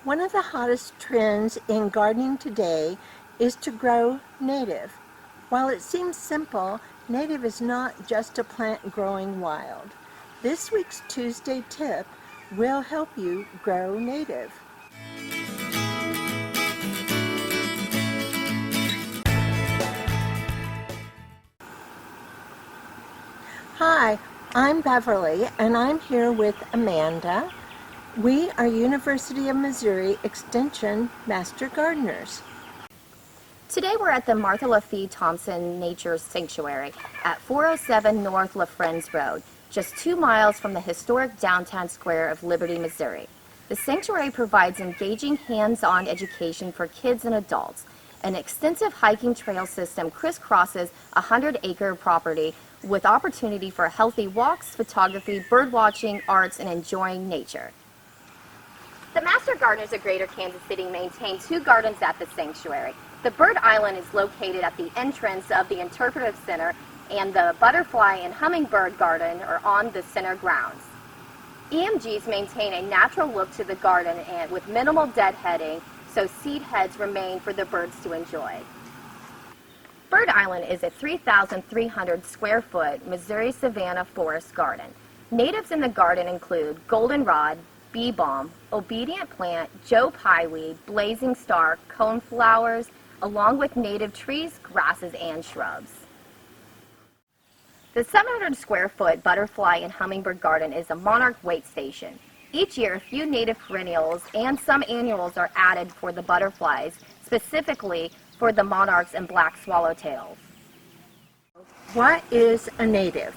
One of the hottest trends in gardening today is to grow native. While it seems simple, native is not just a plant growing wild. This week's Tuesday tip will help you grow native. Hi, I'm Beverly and I'm here with Amanda. We are University of Missouri Extension Master Gardeners. Today we're at the Martha LaFee Thompson Nature Sanctuary at 407 North La Friends Road, just 2 miles from the historic downtown square of Liberty, Missouri. The sanctuary provides engaging hands-on education for kids and adults. An extensive hiking trail system crisscrosses a 100-acre property with opportunity for healthy walks, photography, bird watching, arts, and enjoying nature. The Master Gardeners of Greater Kansas City maintain 2 gardens at the sanctuary. The Bird Island is located at the entrance of the Interpretive Center, and the Butterfly and Hummingbird Garden are on the center grounds. EMGs maintain a natural look to the garden and with minimal deadheading, so seed heads remain for the birds to enjoy. Bird Island is a 3,300 square foot Missouri savanna forest garden. Natives in the garden include goldenrod, bee balm, obedient plant, Joe pieweed, blazing star, coneflowers, along with native trees, grasses, and shrubs. The 700 square foot butterfly and hummingbird garden is a monarch wait station. Each year, a few native perennials and some annuals are added for the butterflies, specifically for the monarchs and black swallowtails. What is a native?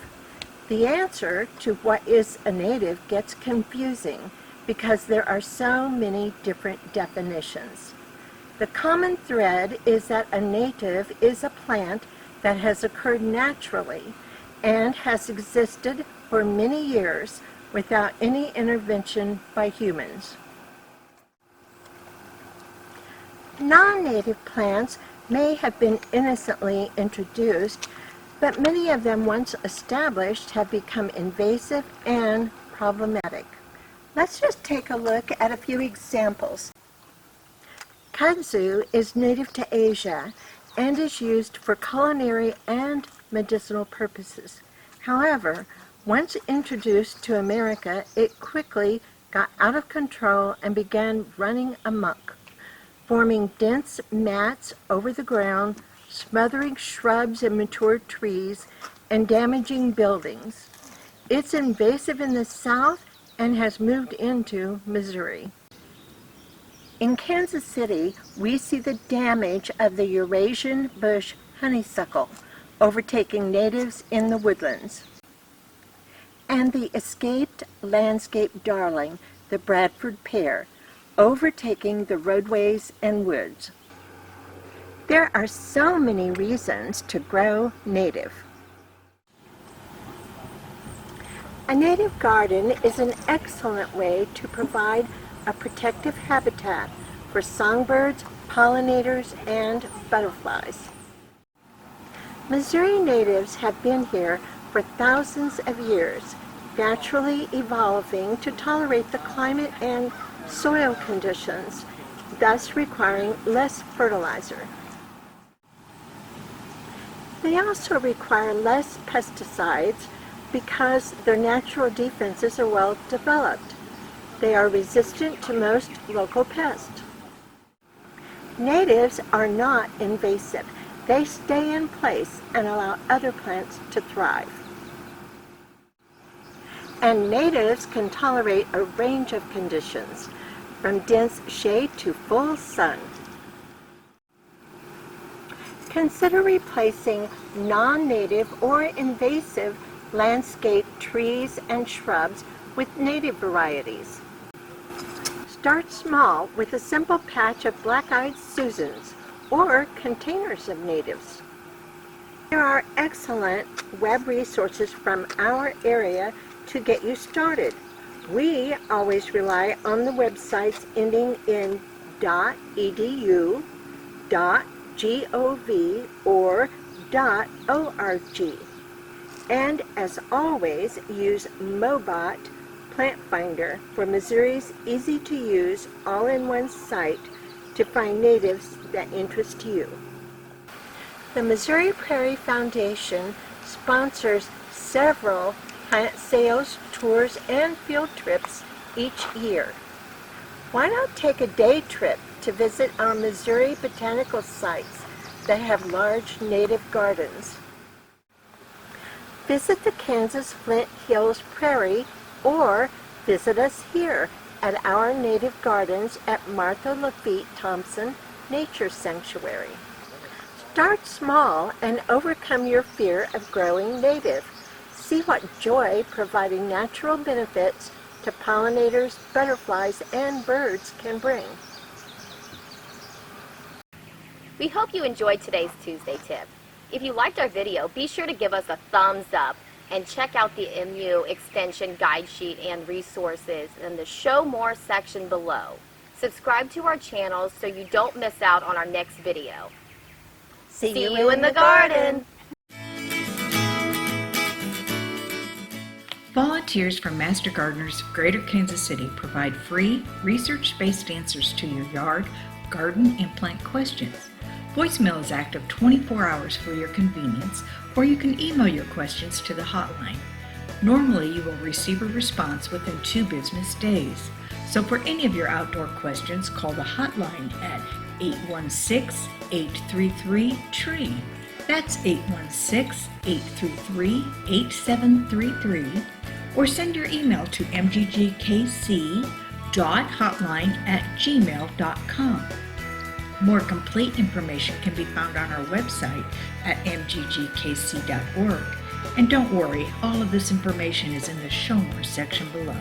The answer to what is a native gets confusing because there are so many different definitions. The common thread is that a native is a plant that has occurred naturally and has existed for many years without any intervention by humans. Non-native plants may have been innocently introduced, but many of them once established have become invasive and problematic. Let's just take a look at a few examples. Kudzu is native to Asia and is used for culinary and medicinal purposes. However, once introduced to America, it quickly got out of control and began running amok, forming dense mats over the ground, smothering shrubs and mature trees, and damaging buildings. It's invasive in the South and has moved into Missouri. In Kansas City, we see the damage of the Eurasian bush honeysuckle overtaking natives in the woodlands, and the escaped landscape darling, the Bradford pear, overtaking the roadways and woods. There are so many reasons to grow native. A native garden is an excellent way to provide a protective habitat for songbirds, pollinators, and butterflies. Missouri natives have been here for thousands of years, naturally evolving to tolerate the climate and soil conditions, thus requiring less fertilizer. They also require less pesticides because their natural defenses are well developed. They are resistant to most local pests. Natives are not invasive. They stay in place and allow other plants to thrive. And natives can tolerate a range of conditions, from dense shade to full sun. Consider replacing non-native or invasive landscape trees and shrubs with native varieties. Start small with a simple patch of black-eyed Susans or containers of natives. There are excellent web resources from our area to get you started. We always rely on the websites ending in .edu, .gov, or .org. And as always, use Mobot Plant Finder for Missouri's easy-to-use, all-in-one site to find natives that interest you. The Missouri Prairie Foundation sponsors several plant sales, tours, and field trips each year. Why not take a day trip to visit our Missouri botanical sites that have large native gardens? Visit the Kansas Flint Hills Prairie or visit us here at our native gardens at Martha Lafitte Thompson Nature Sanctuary. Start small and overcome your fear of growing native. See what joy providing natural benefits to pollinators, butterflies, and birds can bring. We hope you enjoyed today's Tuesday tip. If you liked our video, be sure to give us a thumbs up and check out the MU Extension guide sheet and resources in the Show More section below. Subscribe to our channel so you don't miss out on our next video. See you in the garden! Volunteers from Master Gardeners of Greater Kansas City provide free, research-based answers to your yard, garden, and plant questions. Voicemail is active 24 hours for your convenience, or you can email your questions to the hotline. Normally, you will receive a response within 2 business days. So for any of your outdoor questions, call the hotline at 816-833-TREE. That's 816-833-8733. Or send your email to mggkc.hotline@gmail.com. More complete information can be found on our website at mggkc.org. And don't worry, all of this information is in the Show More section below.